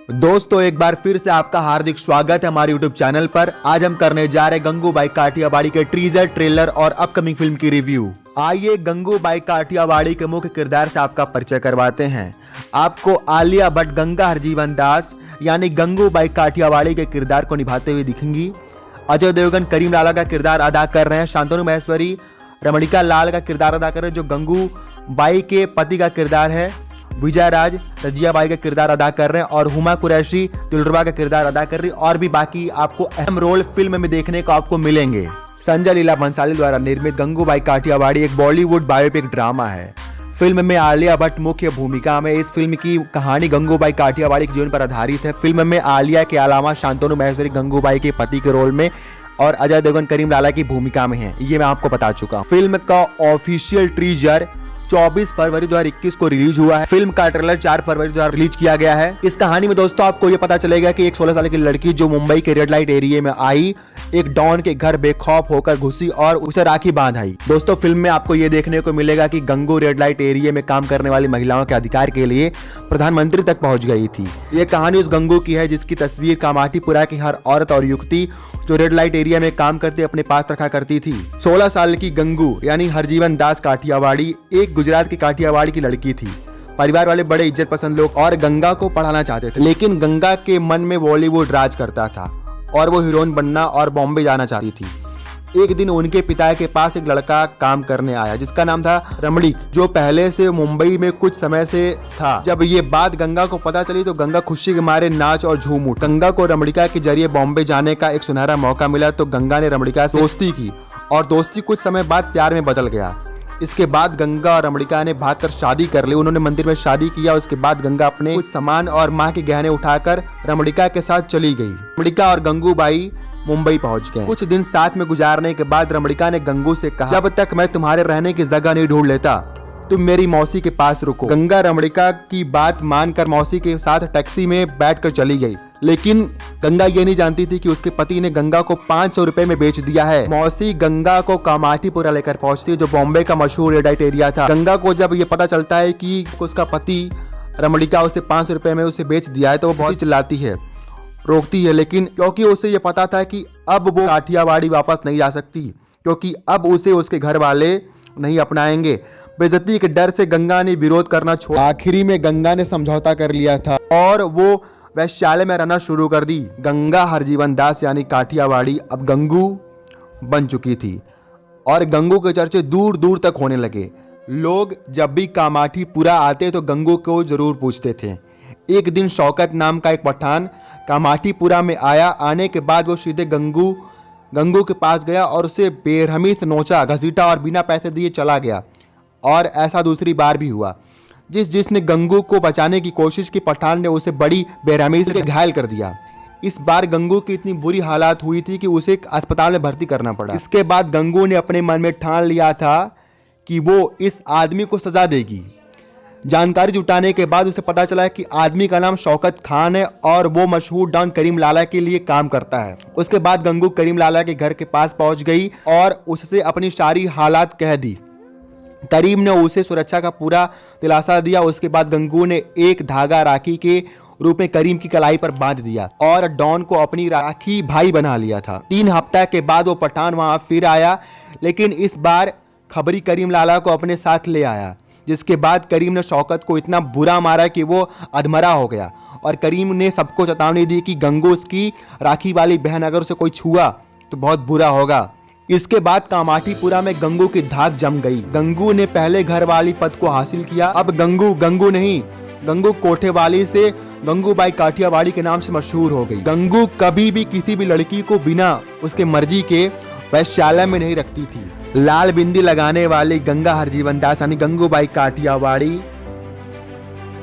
दोस्तों एक बार फिर से आपका हार्दिक स्वागत है हमारे YouTube चैनल पर। आज हम करने जा रहे हैं गंगूबाई काठियावाड़ी के टीजर, ट्रेलर और अपकमिंग फिल्म की रिव्यू। आइए गंगूबाई काठियावाड़ी के मुख्य किरदार से आपका परिचय करवाते हैं। आपको आलिया भट्ट गंगा हरजीवन दास यानी गंगूबाई काठियावाड़ी के किरदार को निभाते हुए दिखेंगी। अजय देवगन करीम लाला का किरदार अदा कर रहे हैं। शांतनु महेश्वरी रमणिका लाल का किरदार अदा कर रहे हैं जो गंगूबाई के पति का किरदार है। विजय राज रजिया बाई का किरदार अदा कर रहे हैं और हुमा कुरैशी दिलरुबा का किरदार अदा कर रही है। और भी बाकी आपको अहम रोल फिल्म में देखने को आपको मिलेंगे। संजय लीला भंसाली द्वारा निर्मित गंगूबाई काठियावाड़ी एक बॉलीवुड बायोपिक ड्रामा है। फिल्म में आलिया भट्ट मुख्य भूमिका में। इस फिल्म की कहानी गंगूबाई काठियावाड़ी के जीवन पर आधारित है। फिल्म में आलिया के अलावा शांतनु महेश्वरी गंगूबाई के पति के रोल में और अजय देवगन करीम लाला की भूमिका में है। ये मैं आपको बता चुका हूँ। फिल्म का ऑफिशियल टीजर 24 फरवरी 2021 को रिलीज हुआ है। फिल्म का ट्रेलर 4 फरवरी 2000 रिलीज किया गया है। इस कहानी में दोस्तों आपको ये पता चलेगा कि एक 16 साल की लड़की जो मुंबई के रेड लाइट एरिया में आई, एक डॉन के घर बेखौफ होकर घुसी और उसे राखी बांध आई। दोस्तों फिल्म में आपको ये देखने को मिलेगा कि गंगू रेड लाइट एरिया में काम करने वाली महिलाओं के अधिकार के लिए प्रधानमंत्री तक पहुंच गई थी। ये कहानी उस गंगू की है जिसकी तस्वीर कामाठीपुरा की हर औरत और युवती जो रेड लाइट एरिया में काम करती अपने पास रखा करती थी। 16 साल की गंगू यानी हरजीवन दास काठियावाड़ी एक गुजरात की काठियावाड़ी की लड़की थी। परिवार वाले बड़े इज्जत पसंद लोग और गंगा को पढ़ाना चाहते थे, लेकिन गंगा के मन में बॉलीवुड राज करता था और वो हीरोइन बनना और बॉम्बे जाना चाहती थी। एक दिन उनके पिता के पास एक लड़का काम करने आया जिसका नाम था रमणीक, जो पहले से मुंबई में कुछ समय से था। जब ये बात गंगा को पता चली तो गंगा खुशी के मारे नाच और झूम उठी। गंगा को रमणिका के जरिए बॉम्बे जाने का एक सुनहरा मौका मिला तो गंगा ने रमणिका से दोस्ती की और दोस्ती कुछ समय बाद प्यार में बदल गया। इसके बाद गंगा और रमणिका ने भागकर शादी कर ली। उन्होंने मंदिर में शादी किया। उसके बाद गंगा अपने कुछ सामान और माँ के गहने उठाकर रमणिका के साथ चली गई। रमणिका और गंगूबाई मुंबई पहुंच गए। कुछ दिन साथ में गुजारने के बाद रमणिका ने गंगू से कहा, जब तक मैं तुम्हारे रहने की जगह नहीं ढूंढ लेता तुम मेरी मौसी के पास रुको। गंगा रमणिका की बात मानकर मौसी के साथ टैक्सी में बैठकर चली गई, लेकिन गंगा ये नहीं जानती थी कि उसके पति ने गंगा को 500 रुपए में बेच दिया है। मौसी गंगा को कामाठीपुरा लेकर पहुंचती है जो बॉम्बे का मशहूर रेड लाइट एरिया था। गंगा को जब ये पता चलता है कि उसका पति रमणिका उसे 500 रुपए में उसे बेच दिया है तो वो बहुत चिल्लाती है, रोकती है, लेकिन क्योंकि उसे ये पता था कि अब वो काठियावाड़ी वापस नहीं जा सकती, क्योंकि अब उसे उसके घर वाले नहीं अपनाएंगे। बेइज्जती के डर से गंगा ने विरोध करना छोड़ा। आखिरी में गंगा ने समझौता कर लिया था और वो वैश्यालय में रहना शुरू कर दी। गंगा हरजीवन दास यानी काठियावाड़ी अब गंगू बन चुकी थी और गंगू के चर्चे दूर दूर तक होने लगे। लोग जब भी कामाठीपुरा आते तो गंगू को जरूर पूछते थे। एक दिन शौकत नाम का एक पठान कामाठीपुरा में आया। आने के बाद वो सीधे गंगू के पास गया और उसे बेरहमी से नोचा, घसीटा और बिना पैसे दिए चला गया। और ऐसा दूसरी बार भी हुआ। जिसने गंगू को बचाने की कोशिश की, पठान ने उसे बड़ी बेरहमी से घायल कर दिया। इस बार गंगू की इतनी बुरी हालत हुई थी कि उसे अस्पताल में भर्ती करना पड़ा। इसके बाद गंगू ने अपने मन में ठान लिया था कि वो इस आदमी को सजा देगी। जानकारी जुटाने के बाद उसे पता चला कि आदमी का नाम शौकत खान है और वो मशहूर डॉन करीम लाला के लिए काम करता है। उसके बाद गंगू करीम लाला के घर के पास पहुंच गई और उससे अपनी सारी हालात कह दी। करीम ने उसे सुरक्षा का पूरा दिलासा दिया। उसके बाद गंगू ने एक धागा राखी के रूप में करीम की कलाई पर बांध दिया और डॉन को अपनी राखी भाई बना लिया था। 3 हफ्ते के बाद वो पठान वहां फिर आया, लेकिन इस बार खबरी करीम लाला को अपने साथ ले आया। जिसके बाद करीम ने शौकत को इतना बुरा मारा कि वो अधमरा हो गया और करीम ने सबको चेतावनी दी कि गंगू उसकी राखी वाली बहन अगर उसे कोई छुआ तो बहुत बुरा होगा। इसके बाद कामाठीपुरा में गंगू की धाक जम गई। गंगू ने पहले घर वाली पद को हासिल किया। अब गंगू नहीं, गंगू कोठेवाली से गंगूबाई काठियावाड़ी के नाम से मशहूर हो गई। गंगू कभी भी किसी भी लड़की को बिना उसके मर्जी के वैश्यालय में नहीं रखती थी। लाल बिंदी लगाने वाली गंगा हरजीवन दास यानी गंगूबाई काठियावाड़ी,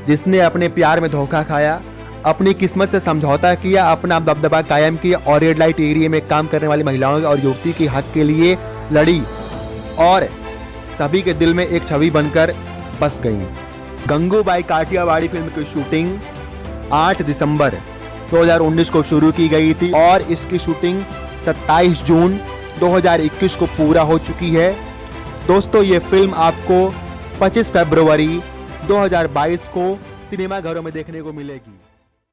जिसने अपने प्यार में धोखा खाया, अपनी किस्मत से समझौता किया, अपना दबदबा कायम किया और रेड लाइट एरिया में काम करने वाली महिलाओं और युवती के हक के लिए लड़ी और सभी के दिल में एक छवि बनकर बस गई। गंगूबाई काठियावाड़ी फिल्म की शूटिंग 8 दिसंबर 2019 को शुरू की गई थी और इसकी शूटिंग 27 जून 2021 को पूरा हो चुकी है। दोस्तों ये फिल्म आपको 25 फरवरी 2022 को सिनेमा घरों में देखने को मिलेगी।